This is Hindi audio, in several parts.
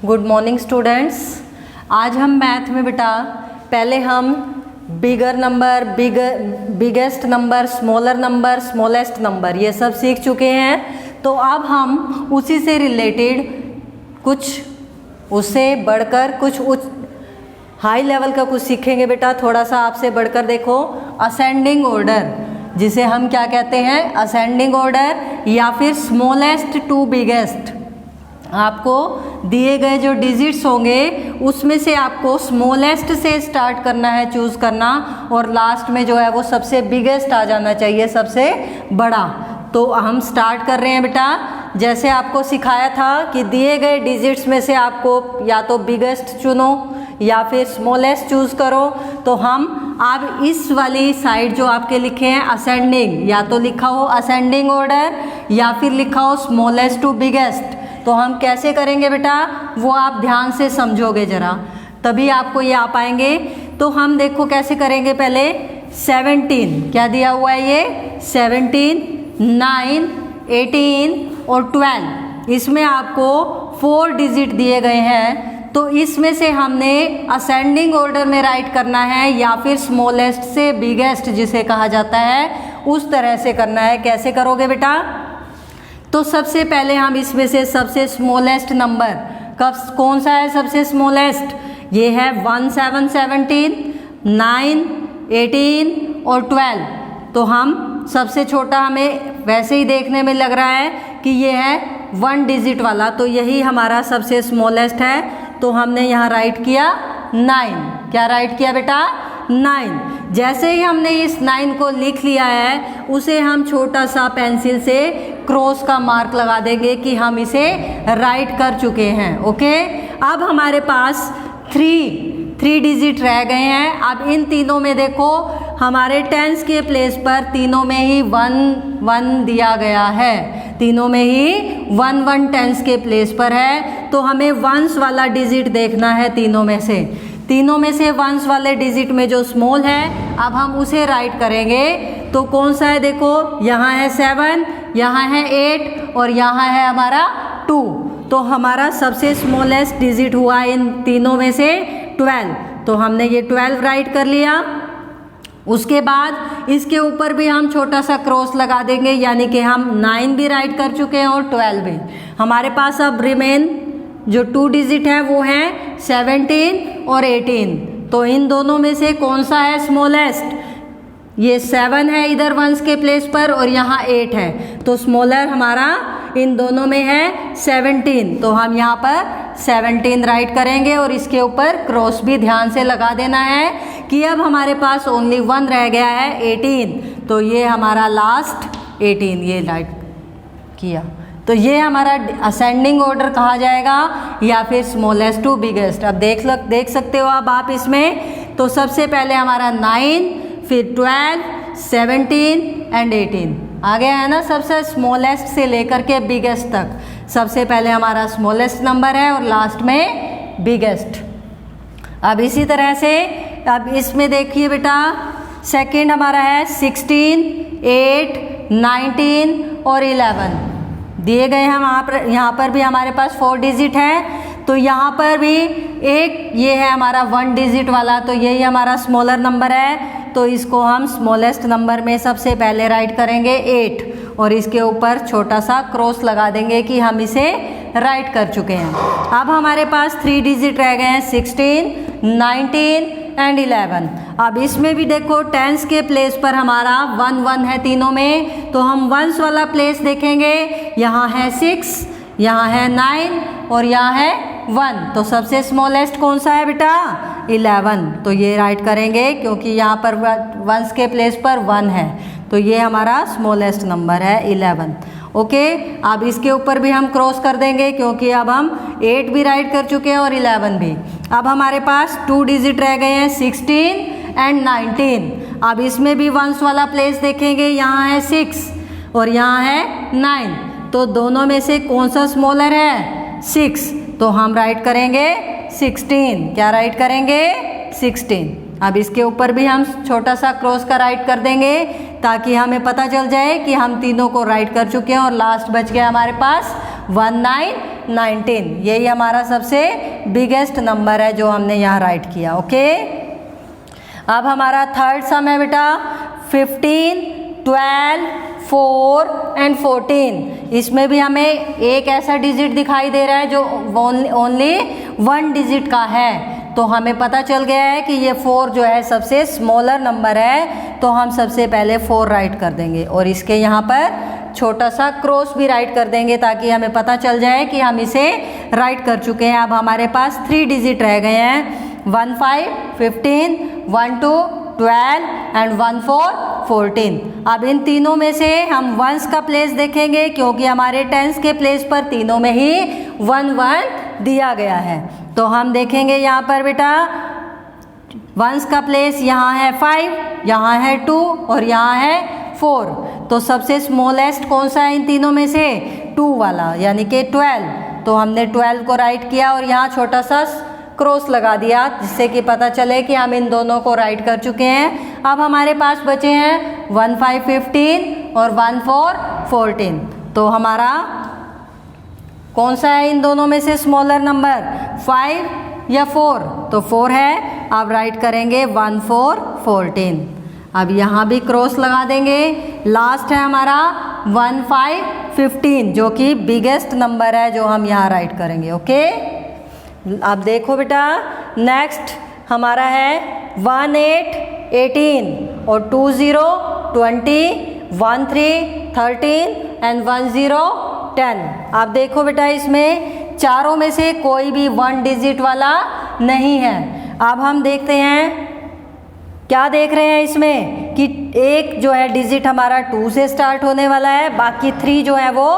Good morning students. आज हम मैथ में बेटा पहले हम bigger number, biggest number, smaller number, smallest number ये सब सीख चुके हैं। तो अब हम उसी से रिलेटेड कुछ उससे बढ़कर कुछ उच्च हाई लेवल का कुछ सीखेंगे बेटा। थोड़ा सा आपसे बढ़कर देखो, असेंडिंग ऑर्डर जिसे हम क्या कहते हैं, असेंडिंग ऑर्डर या फिर स्मॉलेस्ट टू बिगेस्ट। आपको दिए गए जो डिजिट्स होंगे उसमें से आपको स्मॉलेस्ट से स्टार्ट करना है, चूज़ करना, और लास्ट में जो है वो सबसे बिगेस्ट आ जाना चाहिए, सबसे बड़ा। तो हम स्टार्ट कर रहे हैं बेटा। जैसे आपको सिखाया था कि दिए गए डिजिट्स में से आपको या तो बिगेस्ट चुनो या फिर स्मॉलेस्ट चूज़ करो। तो हम अब इस वाली साइड जो आपके लिखे हैं असेंडिंग, या तो लिखा हो असेंडिंग ऑर्डर या फिर लिखा हो स्मॉलेस्ट टू बिगेस्ट। तो हम कैसे करेंगे बेटा वो आप ध्यान से समझोगे ज़रा, तभी आपको ये आ पाएंगे। तो हम देखो कैसे करेंगे। पहले 17 क्या दिया हुआ है, ये 17, 9, 18 और 12, इसमें आपको 4 डिजिट दिए गए हैं। तो इसमें से हमने असेंडिंग ऑर्डर में राइट करना है या फिर स्मॉलेस्ट से बिगेस्ट जिसे कहा जाता है उस तरह से करना है। कैसे करोगे बेटा? तो सबसे पहले हम इसमें से सबसे स्मॉलेस्ट नंबर कौन सा है, सबसे स्मॉलेस्ट ये है 1, 7, 17, 9, 18 और 12। तो हम सबसे छोटा हमें वैसे ही देखने में लग रहा है कि ये है 1 डिजिट वाला, तो यही हमारा सबसे स्मॉलेस्ट है। तो हमने यहाँ राइट किया 9। क्या राइट किया बेटा? 9। जैसे ही हमने इस 9 को लिख लिया है उसे हम छोटा सा पेंसिल से क्रॉस का मार्क लगा देंगे कि हम इसे राइट कर चुके हैं। ओके, अब हमारे पास 3 डिजिट रह गए हैं। अब इन तीनों में देखो हमारे टेंस के प्लेस पर तीनों में ही 1 1 दिया गया है, तीनों में ही 1 1 टेंस के प्लेस पर है। तो हमें वंस वाला डिजिट देखना है तीनों में से। तीनों में से वंस वाले डिजिट में जो स्मॉल है अब हम उसे राइट करेंगे। तो कौन सा है देखो, यहाँ है 7, यहाँ है 8 और यहाँ है हमारा 2। तो हमारा सबसे स्मॉलेस्ट डिजिट हुआ इन तीनों में से 12। तो हमने ये 12 राइट कर लिया। उसके बाद इसके ऊपर भी हम छोटा सा क्रॉस लगा देंगे, यानी कि हम 9 भी राइट कर चुके हैं और 12 भी। हमारे पास अब रिमेन जो 2 डिजिट है वो है 17 और 18। तो इन दोनों में से कौन सा है स्मॉलेस्ट? ये 7 है इधर वंस के प्लेस पर और यहाँ 8 है। तो स्मॉलर हमारा इन दोनों में है 17। तो हम यहाँ पर 17 राइट करेंगे और इसके ऊपर क्रॉस भी ध्यान से लगा देना है कि अब हमारे पास ओनली 1 रह गया है 18। तो ये हमारा लास्ट 18 ये राइट किया। तो ये हमारा असेंडिंग ऑर्डर कहा जाएगा या फिर स्मॉलेस्ट टू बिगेस्ट। अब देख सकते हो अब आप इसमें। तो सबसे पहले हमारा 9, फिर 12, 17 एंड 18 आ गया है ना। सबसे स्मॉलेस्ट से लेकर के बिगेस्ट तक सबसे पहले हमारा स्मॉलेस्ट नंबर है और लास्ट में बिगेस्ट। अब इसी तरह से अब इसमें देखिए बेटा, सेकंड हमारा है 16, 8, 19 और 11 दिए गए हैं। यहाँ पर भी हमारे पास 4 डिजिट है। तो यहाँ पर भी एक ये है हमारा 1 डिजिट वाला, तो यही हमारा स्मॉलर नंबर है। तो इसको हम स्मॉलेस्ट नंबर में सबसे पहले राइट करेंगे 8 और इसके ऊपर छोटा सा क्रॉस लगा देंगे कि हम इसे राइट कर चुके हैं। अब हमारे पास 3 डिजिट रह गए हैं 16, 19 एंड 11। अब इसमें भी देखो टेंस के प्लेस पर हमारा 1 1 है तीनों में। तो हम वंस वाला प्लेस देखेंगे, यहाँ है 6, यहाँ है 9 और यहाँ है 1। तो सबसे स्मॉलेस्ट कौन सा है बेटा? 11। तो ये राइट करेंगे क्योंकि यहाँ पर वंस के प्लेस पर 1 है। तो ये हमारा स्मॉलेस्ट नंबर है 11। ओके, अब इसके ऊपर भी हम क्रॉस कर देंगे क्योंकि अब हम 8 भी राइट कर चुके हैं और 11 भी। अब हमारे पास 2 डिजिट रह गए हैं 16 एंड 19। अब इसमें भी वंस वाला प्लेस देखेंगे, यहाँ है 6 और यहाँ है 9। तो दोनों में से कौन सा स्मॉलर है? 6। तो हम राइट करेंगे 16। क्या राइट करेंगे? 16। अब इसके ऊपर भी हम छोटा सा क्रॉस का राइट कर देंगे ताकि हमें पता चल जाए कि हम तीनों को राइट कर चुके हैं और लास्ट बच गया हमारे पास 19 19, यही हमारा सबसे बिगेस्ट नंबर है जो हमने यहाँ राइट किया। ओके, अब हमारा थर्ड सम है बेटा 15, 12, 4 एंड 14। इसमें भी हमें एक ऐसा डिजिट दिखाई दे रहा है जो ओनली 1 डिजिट का है, तो हमें पता चल गया है कि ये 4 जो है सबसे स्मॉलर नंबर है, तो हम सबसे पहले 4 राइट कर देंगे और इसके यहाँ पर छोटा सा क्रॉस भी राइट कर देंगे ताकि हमें पता चल जाए कि हम इसे राइट कर चुके हैं। अब हमारे पास 3 डिजिट रह गए हैं, 1 5, 15, 1 2, 12 एंड 1 4, 14। अब इन तीनों में से हम वंस का प्लेस देखेंगे क्योंकि हमारे टेंस के प्लेस पर तीनों में ही 1 1 दिया गया है। तो हम देखेंगे यहाँ पर बेटा वंस का प्लेस यहाँ है 5, यहाँ है 2 और यहाँ है 4। तो सबसे स्मॉलेस्ट कौन सा है इन तीनों में से? 2 वाला, यानी कि 12। तो हमने 12 को राइट किया और यहाँ छोटा सा क्रॉस लगा दिया जिससे कि पता चले कि हम इन दोनों को राइट कर चुके हैं। अब हमारे पास बचे हैं 1 5, 15 और 1 4, 14। तो हमारा कौन सा है इन दोनों में से स्मॉलर नंबर, 5 या 4? तो 4 है। अब राइट करेंगे 1 4, 14। अब यहाँ भी क्रॉस लगा देंगे। लास्ट है हमारा 1 5, 15 जो कि बिगेस्ट नंबर है जो हम यहाँ राइट करेंगे। ओके, अब देखो बेटा नेक्स्ट हमारा है 1 8, 18 और 2 0, 20, 1 3, 13 एंड 1 0, 10। अब देखो बेटा इसमें चारों में से कोई भी 1 डिजिट वाला नहीं है। अब हम देखते हैं क्या देख रहे हैं इसमें कि एक जो है डिजिट हमारा 2 से स्टार्ट होने वाला है, बाकी 3 जो है वो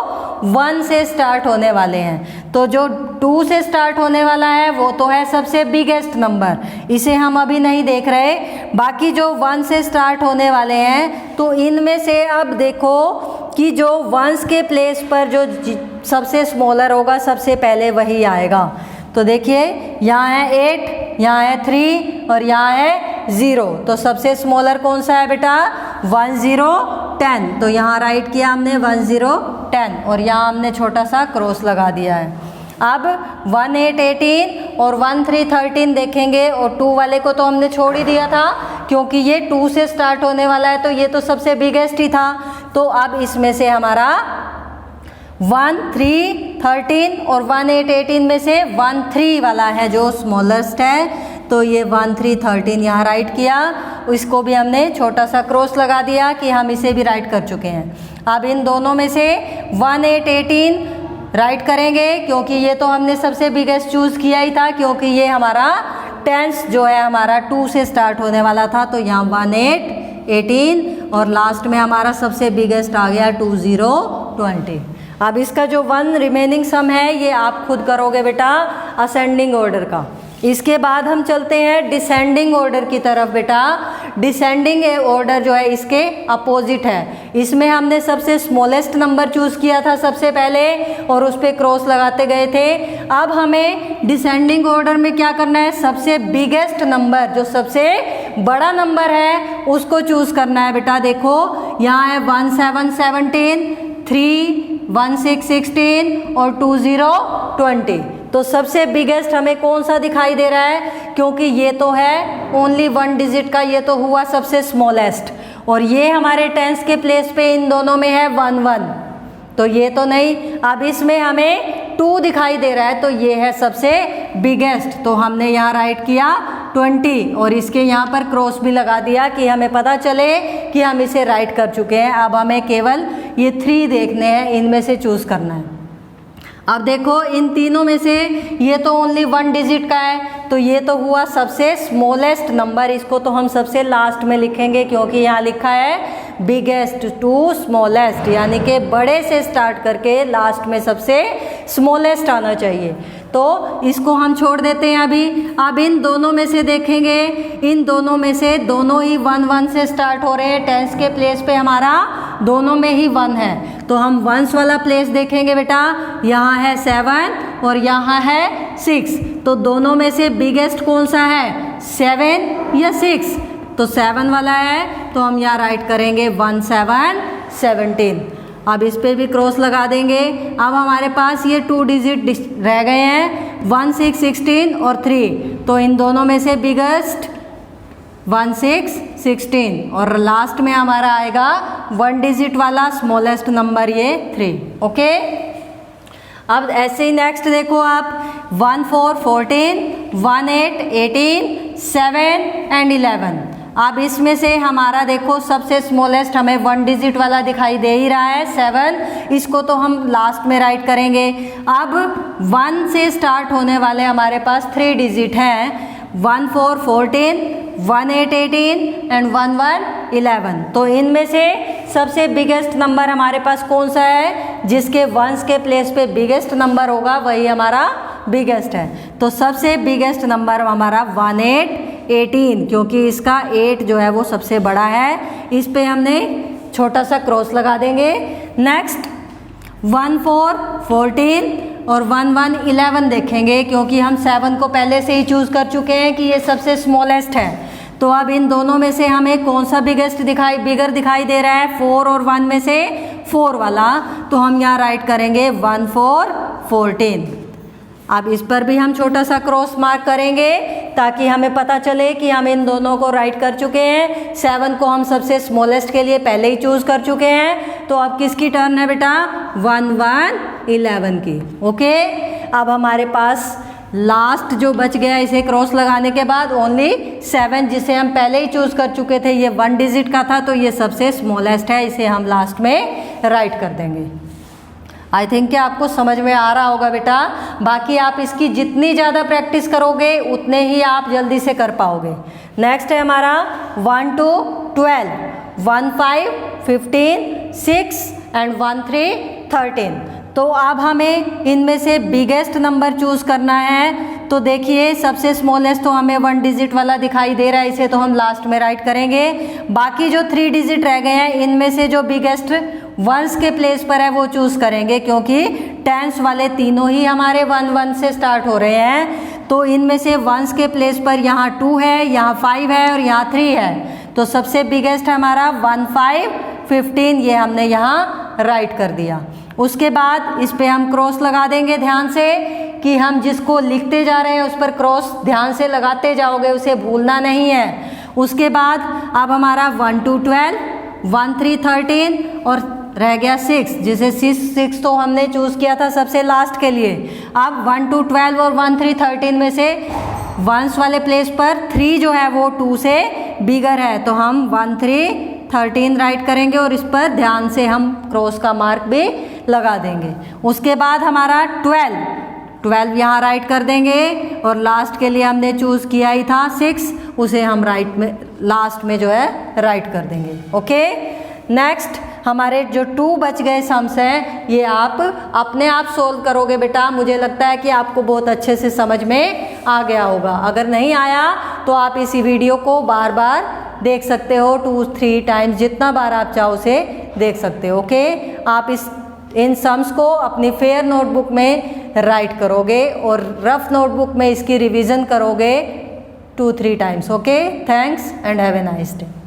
1 से स्टार्ट होने वाले हैं। तो जो 2 से स्टार्ट होने वाला है वो तो है सबसे बिगेस्ट नंबर, इसे हम अभी नहीं देख रहे। बाकी जो 1 से स्टार्ट होने वाले हैं तो इनमें से अब देखो कि जो 1s के प्लेस पर जो सबसे स्मॉलर होगा सबसे पहले वही आएगा। तो देखिए यहाँ है 8, यहाँ है 3 और यहाँ है 0। तो सबसे स्मॉलर कौन सा है बेटा? 1 0, 10। तो यहाँ राइट किया हमने 1 0, 10 और यहाँ हमने छोटा सा क्रॉस लगा दिया है। अब 1 8, 18 और 1 3, 13 देखेंगे और 2 वाले को तो हमने छोड़ ही दिया था क्योंकि ये 2 से स्टार्ट होने वाला है, तो ये तो सबसे बिगेस्ट ही था। तो अब इसमें से हमारा 1 3, 13 और 1 8, 18 में से 1 3 वाला है जो स्मॉलेस्ट है। तो ये 1 3, 13 यहाँ राइट किया, इसको भी हमने छोटा सा क्रॉस लगा दिया कि हम इसे भी राइट कर चुके हैं। अब इन दोनों में से 1 8, 18 राइट करेंगे क्योंकि ये तो हमने सबसे बिगेस्ट चूज़ किया ही था क्योंकि ये हमारा टेंस जो है हमारा 2 से स्टार्ट होने वाला था। तो यहाँ 1 8, 18 और लास्ट में हमारा सबसे बिगेस्ट आ गया 2 0, 20। अब इसका जो 1 रिमेनिंग सम है ये आप खुद करोगे बेटा असेंडिंग ऑर्डर का। इसके बाद हम चलते हैं डिसेंडिंग ऑर्डर की तरफ। बेटा डिसेंडिंग ऑर्डर जो है इसके अपोजिट है। इसमें हमने सबसे स्मॉलेस्ट नंबर चूज़ किया था सबसे पहले और उस पर क्रॉस लगाते गए थे। अब हमें डिसेंडिंग ऑर्डर में क्या करना है? सबसे बिगेस्ट नंबर जो सबसे बड़ा नंबर है उसको चूज़ करना है। बेटा देखो यहाँ है 1 7, 17, 3 1 6, 16 और 2 0, 20। तो सबसे बिगेस्ट हमें कौन सा दिखाई दे रहा है? क्योंकि ये तो है ओनली 1 डिजिट का, ये तो हुआ सबसे स्मॉलेस्ट और ये हमारे टेंस के प्लेस पे इन दोनों में है 1 1। तो ये तो नहीं। अब इसमें हमें 2 दिखाई दे रहा है तो ये है सबसे बिगेस्ट। तो हमने यहाँ राइट किया 20 और इसके यहाँ पर क्रॉस भी लगा दिया कि हमें पता चले कि हम इसे राइट कर चुके हैं। अब हमें केवल ये 3 देखने हैं, इनमें से चूज़ करना है। अब देखो इन तीनों में से ये तो ओनली 1 डिजिट का है तो ये तो हुआ सबसे स्मॉलेस्ट नंबर। इसको तो हम सबसे लास्ट में लिखेंगे क्योंकि यहाँ लिखा है बिगेस्ट टू स्मॉलेस्ट, यानी कि बड़े से स्टार्ट करके लास्ट में सबसे स्मॉलेस्ट आना चाहिए। तो इसको हम छोड़ देते हैं अभी। अब इन दोनों में से देखेंगे, इन दोनों में से दोनों ही 1 1 से स्टार्ट हो रहे हैं। टेंस के प्लेस पे हमारा दोनों में ही 1 है तो हम वंस वाला प्लेस देखेंगे। बेटा यहाँ है 7 और यहाँ है 6। तो दोनों में से बिगेस्ट कौन सा है? 7 या 6? तो 7 वाला है तो हम यहाँ राइट करेंगे 1 7, 17। अब इस पे भी क्रॉस लगा देंगे। अब हमारे पास ये 2 डिजिट रह गए हैं 1, 6, 16 और 3, तो इन दोनों में से बिगेस्ट 1, 6, 16 और लास्ट में हमारा आएगा 1 डिजिट वाला स्मॉलेस्ट नंबर ये 3। ओके, अब ऐसे ही नेक्स्ट देखो आप 1, 4, 14, 1, 8, 18, 7 एंड 11। अब इसमें से हमारा देखो सबसे स्मॉलेस्ट हमें 1 डिजिट वाला दिखाई दे ही रहा है 7, इसको तो हम लास्ट में राइट करेंगे। अब 1 से स्टार्ट होने वाले हमारे पास 3 डिजिट हैं 1, 4, 14, 1, 8, 18 एंड 1, 1, 11। तो इनमें से सबसे बिगेस्ट नंबर हमारे पास कौन सा है, जिसके वंस के प्लेस पे बिगेस्ट नंबर होगा वही हमारा बिगेस्ट है। तो सबसे बिगेस्ट नंबर हमारा 1, 8, 18, क्योंकि इसका 8 जो है वो सबसे बड़ा है, इस पे हमने छोटा सा क्रॉस लगा देंगे। नेक्स्ट 1, 4, 14 और 1, 1, 11 देखेंगे, क्योंकि हम 7 को पहले से ही चूज़ कर चुके हैं कि ये सबसे स्मॉलेस्ट है। तो अब इन दोनों में से हमें कौन सा बिगर दिखाई दे रहा है, 4 और 1 में से 4 वाला, तो हम यहाँ राइट करेंगे 1, 4, 14। अब इस पर भी हम छोटा सा क्रॉस मार्क करेंगे ताकि हमें पता चले कि हम इन दोनों को राइट कर चुके हैं। 7 को हम सबसे स्मॉलेस्ट के लिए पहले ही चूज़ कर चुके हैं। तो अब किसकी टर्न है बेटा, 1, 1, 11 की। ओके, अब हमारे पास लास्ट जो बच गया इसे क्रॉस लगाने के बाद ओनली 7, जिसे हम पहले ही चूज़ कर चुके थे, ये 1 डिजिट का था, तो ये सबसे स्मॉलेस्ट है, इसे हम लास्ट में राइट कर देंगे। आई थिंक कि आपको समझ में आ रहा होगा बेटा। बाकी आप इसकी जितनी ज़्यादा प्रैक्टिस करोगे उतने ही आप जल्दी से कर पाओगे। नेक्स्ट है हमारा 1 to 12, 1, 5, 15, 6 एंड 1, 3, 13। तो अब हमें इनमें से बिगेस्ट नंबर चूज़ करना है। तो देखिए सबसे स्मॉलेस्ट तो हमें 1 डिजिट वाला दिखाई दे रहा है, इसे तो हम लास्ट में राइट करेंगे। बाकी जो 3 डिजिट रह गए हैं इनमें से जो बिगेस्ट वंस के प्लेस पर है वो चूज़ करेंगे, क्योंकि टेंस वाले तीनों ही हमारे 1, 1 से स्टार्ट हो रहे हैं। तो इनमें से वंस के प्लेस पर यहाँ 2 है, यहाँ 5 है और यहाँ 3 है। तो सबसे बिगेस्ट है हमारा 1, 5, 15, ये हमने यहाँ राइट कर दिया। उसके बाद इस पे हम क्रॉस लगा देंगे ध्यान से, कि हम जिसको लिखते जा रहे हैं उस पर क्रॉस ध्यान से लगाते जाओगे, उसे भूलना नहीं है। उसके बाद अब हमारा 1 to 12, 1, 3, 13 और रह गया 6, जिसे 6 तो हमने चूज़ किया था सबसे लास्ट के लिए। अब 1 to 12 और 1, 3, 13 में से वंस वाले प्लेस पर 3 जो है वो 2 से बिगर है, तो हम 1, 3, 13 राइट करेंगे और इस पर ध्यान से हम क्रॉस का मार्क भी लगा देंगे। उसके बाद हमारा 12 यहाँ राइट कर देंगे और लास्ट के लिए हमने चूज़ किया ही था 6, उसे हम राइट में लास्ट में जो है राइट कर देंगे। ओके, नेक्स्ट हमारे जो 2 बच गए सम्स हैं ये आप अपने आप सोल्व करोगे बेटा। मुझे लगता है कि आपको बहुत अच्छे से समझ में आ गया होगा। अगर नहीं आया तो आप इसी वीडियो को बार बार देख सकते हो, 2-3 टाइम्स, जितना बार आप चाहो उसे देख सकते हो। ओके, आप इन सम्स को अपनी फेयर नोटबुक में राइट करोगे और रफ नोटबुक में इसकी रिवीजन करोगे 2-3 times. Okay, thanks and have a nice day.